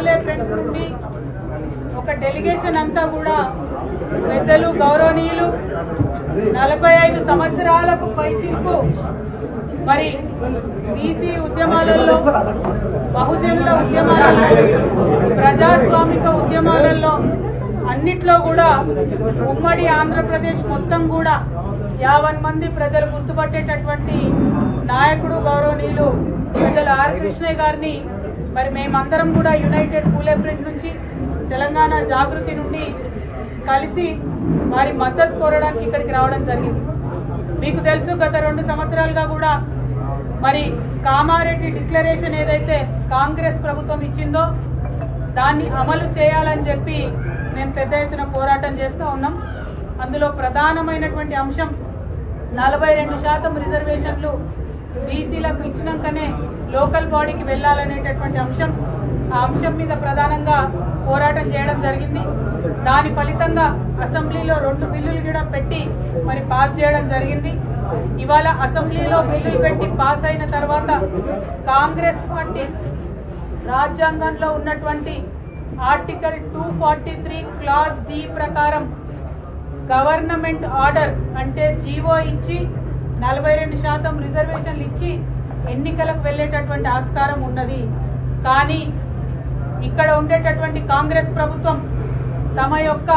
పూలే front నుండి ఒక delegation అంతా కూడా పెద్దలు గౌరవనీయులు 45 సంవత్సరాలకు పైచిలకు మరి బీసీ ఉద్యమాలలో, బహుజనుల ఉద్యమాలలో, ప్రజాస్వామిక ఉద్యమాలలో అన్నిట్లో కూడా ఉమ్మడి ఆంధ్రప్రదేశ్ మొత్తం కూడా 50 మంది ప్రజలు గుర్తుపట్టేటటువంటి నాయకుడు గౌరవనీయులు పెద్దలు ఆర్ కృష్ణయ్య గారిని మరి మేమందరం కూడా యునైటెడ్ పూలే ఫ్రంట్ నుంచి, తెలంగాణ జాగృతి నుండి కలిసి వారి మద్దతు కోరడానికి ఇక్కడికి రావడం జరిగింది. మీకు తెలుసు, గత 2 సంవత్సరాలుగా కూడా మరి కామారెడ్డి డిక్లరేషన్ ఏదైతే కాంగ్రెస్ ప్రభుత్వం ఇచ్చిందో దాన్ని అమలు చేయాలని చెప్పి మేము పెద్ద ఎత్తున పోరాటం చేస్తూ ఉన్నాం. అందులో ప్రధానమైనటువంటి అంశం 42% రిజర్వేషన్లు బీసీలకు ఇచ్చినాకనే లోకల్ బాడీకి వెళ్ళాలనేటటువంటి అంశం. ఆ అంశం మీద ప్రధానంగా పోరాటం చేయడం జరిగింది. దాని ఫలితంగా అసెంబ్లీలో 2 బిల్లులు కూడా పెట్టి మరి పాస్ చేయడం జరిగింది. ఇవాళ అసెంబ్లీలో బిల్లులు పెట్టి పాస్ అయిన తర్వాత కాంగ్రెస్ పార్టీ రాజ్యాంగంలో ఉన్నటువంటి ఆర్టికల్ 243 క్లాస్ డి ప్రకారం గవర్నమెంట్ ఆర్డర్ అంటే జీవో ఇచ్చి 42% రిజర్వేషన్లు ఇచ్చి ఎన్నికలకు వెళ్ళేటటువంటి ఆస్కారం ఉన్నది. కానీ ఇక్కడ ఉండేటటువంటి కాంగ్రెస్ ప్రభుత్వం తమ యొక్క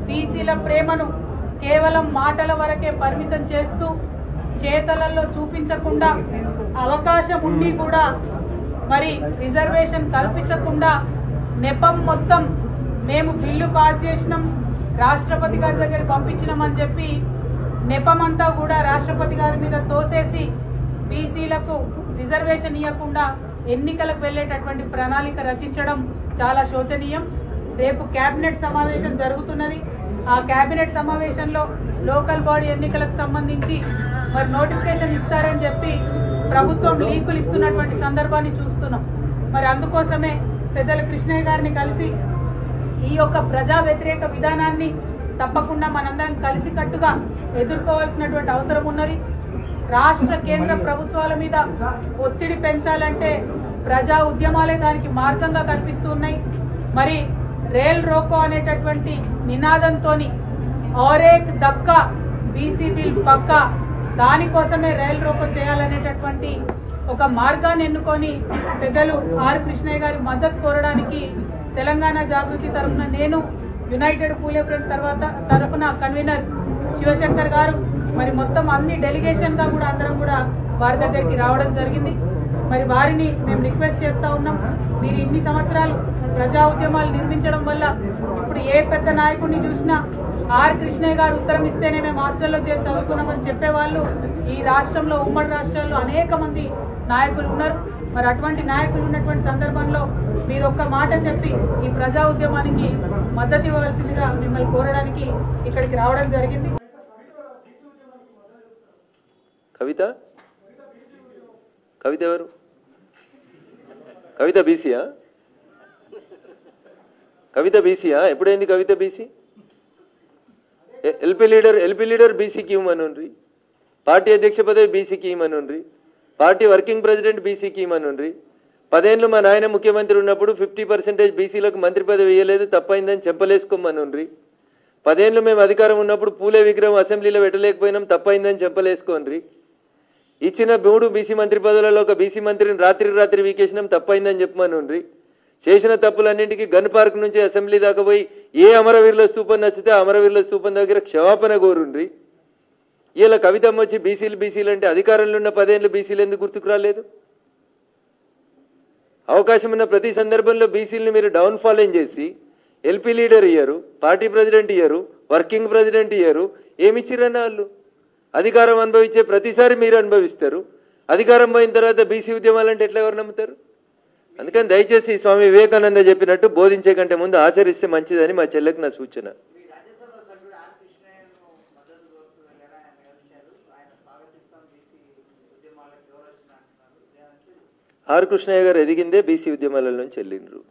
బీసీల ప్రేమను కేవలం మాటల వరకే పరిమితం చేస్తూ చేతలలో చూపించకుండా, అవకాశం ఉండి కూడా మరి రిజర్వేషన్ కల్పించకుండా నెపం మొత్తం మేము బిల్లు పాస్ చేసినాం, రాష్ట్రపతి గారి దగ్గర పంపించినామని చెప్పి నెపమంతా కూడా రాష్ట్రపతి గారి మీద తోసేసి బీసీలకు రిజర్వేషన్ ఇవ్వకుండా ఎన్నికలకు వెళ్ళేటటువంటి ప్రణాళిక రచించడం చాలా శోచనీయం. రేపు కేబినెట్ సమావేశం జరుగుతున్నది. ఆ కేబినెట్ సమావేశంలో లోకల్ బాడీ ఎన్నికలకు సంబంధించి మరి నోటిఫికేషన్ ఇస్తారని చెప్పి ప్రభుత్వం లీకులు ఇస్తున్నటువంటి సందర్భాన్ని చూస్తున్నాం. మరి అందుకోసమే పెద్దల కృష్ణయ్య గారిని కలిసి ఈ యొక్క ప్రజా వ్యతిరేక విధానాన్ని తప్పకుండా మనందరం కలిసికట్టుగా ఎదుర్కోవాల్సినటువంటి అవసరం ఉన్నది. రాష్ట్ర కేంద్ర ప్రభుత్వాల మీద ఒత్తిడి పెంచాలంటే ప్రజా ఉద్యమాలే దానికి మార్గంగా కనిపిస్తూ ఉన్నాయి. మరి రేల్ రోకో అనేటటువంటి నినాదంతో ఔరేక్ దక్కా బీసీ బిల్ పక్కా, దానికోసమే రైల్ రోకో చేయాలనేటటువంటి ఒక మార్గాన్ని ఎన్నుకొని పెద్దలు ఆర్ కృష్ణయ్య గారి మద్దతు కోరడానికి తెలంగాణ జాగృతి తరఫున నేను, యునైటెడ్ పూలే ఫ్రంట్ తరఫున కన్వీనర్ శివశంకర్ గారు మరి మొత్తం అన్ని డెలిగేషన్ గా కూడా అందరం కూడా వారి దగ్గరికి రావడం జరిగింది. మరి వారిని మేము రిక్వెస్ట్ చేస్తా ఉన్నాం, మీరు ఇన్ని సంవత్సరాలు ప్రజా ఉద్యమాలు నిర్మించడం వల్ల ఇప్పుడు ఏ పెద్ద నాయకుడిని చూసినా ఆర్ కృష్ణయ్య గారు ఉత్తరం ఇస్తేనే మేము హాస్టల్లో చేరి చదువుకున్నామని చెప్పేవాళ్ళు ఈ రాష్ట్రంలో, ఉమ్మడి రాష్ట్రాల్లో అనేక మంది నాయకులు ఉన్నారు. మరి అటువంటి నాయకులు ఉన్నటువంటి సందర్భంలో మీరు ఒక్క మాట చెప్పి ఈ ప్రజా ఉద్యమానికి మద్దతు ఇవ్వవలసిందిగా మిమ్మల్ని కోరడానికి ఇక్కడికి రావడం జరిగింది. కవిత ఎవరు? కవిత బీసీయా? కవిత బీసీయా? ఎప్పుడైంది కవిత బీసీ? ఎల్పీ లీడర్ బీసీకి ఇవ్వమనుండ్రి, పార్టీ అధ్యక్ష పదవి బీసీకి ఇవ్వమనుండ్రి, పార్టీ వర్కింగ్ ప్రెసిడెంట్ బీసీకి ఇవ్వమనుండ్రి. 10 ఏళ్ళు మా నాయన ముఖ్యమంత్రి ఉన్నప్పుడు 50% బీసీలకు మంత్రి పదవి ఇవ్వలేదు, తప్పైందని చెంపలేసుకోమనుండ్రి. 10 ఏళ్ళు మేము అధికారం ఉన్నప్పుడు పూలే విగ్రహం అసెంబ్లీలో పెట్టలేకపోయినాం, తప్పైందని చెంపలేసుకోండ్రి. ఇచ్చిన 3 బీసీ మంత్రి పదవులలో ఒక బీసీ మంత్రిని రాత్రి వీకేసినాం, తప్పైందని చెప్పమనుండ్రి. చేసిన తప్పులన్నింటికి గన్ పార్క్ నుంచి అసెంబ్లీ దాకా పోయి ఏ అమరవీరుల స్తూపం నచ్చితే అమరవీరుల స్తూపం దగ్గర క్షమాపణ కోరుండ్రి. ఇలా కవితమ్మ వచ్చి బీసీలు అంటే అధికారంలో ఉన్న 10 ఏళ్ళు బీసీలు ఎందుకు గుర్తుకు రాలేదు? అవకాశం ఉన్న ప్రతి సందర్భంలో బీసీలని మీరు డౌన్ఫాల్ చేసి ఎల్పీ లీడర్ ఇయ్యరు, పార్టీ ప్రెసిడెంట్ ఇయ్యరు, వర్కింగ్ ప్రెసిడెంట్ ఇయ్యరు. ఏమిచ్చిరన్న వాళ్ళు? అధికారం అనుభవించే ప్రతిసారి మీరు అనుభవిస్తారు. అధికారం పోయిన తర్వాత బీసీ ఉద్యమాలంటే ఎట్లా ఎవరు నమ్ముతారు? అందుకని దయచేసి స్వామి వివేకానంద చెప్పినట్టు బోధించే కంటే ముందు ఆచరిస్తే మంచిదని మా చెల్లెకి నా సూచన. ఆర్ కృష్ణయ్య గారు ఎదిగిందే బీసీ ఉద్యమాలలోంచి వెళ్ళిండ్రు,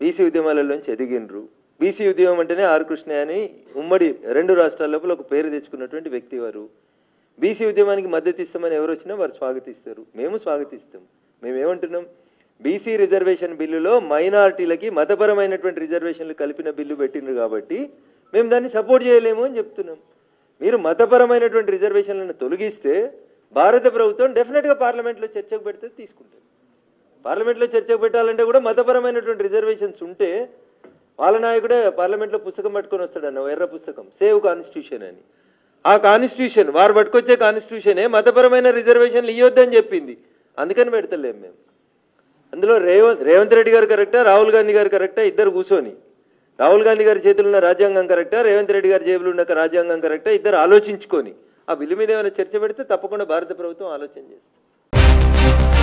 బీసీ ఉద్యమాలలోంచి ఎదిగినరు. బీసీ ఉద్యమం అంటేనే ఆర్ కృష్ణయ్య అని ఉమ్మడి 2 రాష్ట్రాల లోపల ఒక పేరు తెచ్చుకున్నటువంటి వ్యక్తి వారు. బీసీ ఉద్యమానికి మద్దతు ఇస్తామని ఎవరు వచ్చినా వారు స్వాగతిస్తారు, మేము స్వాగతిస్తాం. మేమేమంటున్నాం? బీసీ రిజర్వేషన్ బిల్లులో మైనారిటీలకి మతపరమైనటువంటి రిజర్వేషన్లు కలిపిన బిల్లు పెట్టిండ్రు కాబట్టి మేము దాన్ని సపోర్ట్ చేయలేము అని చెప్తున్నాం. మీరు మతపరమైనటువంటి రిజర్వేషన్లను తొలగిస్తే భారత ప్రభుత్వం డెఫినెట్గా పార్లమెంట్లో చర్చకు పెడితే తీసుకుంటుంది. పార్లమెంట్లో చర్చకు పెట్టాలంటే కూడా మతపరమైనటువంటి రిజర్వేషన్స్ ఉంటే వాళ్ళ నాయకుడే పార్లమెంట్లో పుస్తకం పట్టుకొని వస్తాడన్న, ఎర్ర పుస్తకం, సేవ్ కాన్స్టిట్యూషన్ అని. ఆ కాన్స్టిట్యూషన్ వారు పట్టుకొచ్చే కాన్స్టిట్యూషనే మతపరమైన రిజర్వేషన్లు ఇవ్వద్దని చెప్పింది. అందుకని పెడతలేం మేము. అందులో రేవంత్ రెడ్డి గారు కరెక్టా, రాహుల్ గాంధీ గారు కరెక్టా? ఇద్దరు కూర్చొని, రాహుల్ గాంధీ గారి చేతులు ఉన్న రాజ్యాంగం కరెక్టా, రేవంత్ రెడ్డి గారి జేబులు ఉన్న రాజ్యాంగం కరెక్టా? ఇద్దరు ఆలోచించుకొని ఆ బిల్లు మీద ఏమైనా చర్చ పెడితే తప్పకుండా భారత ప్రభుత్వం ఆలోచన చేస్తుంది.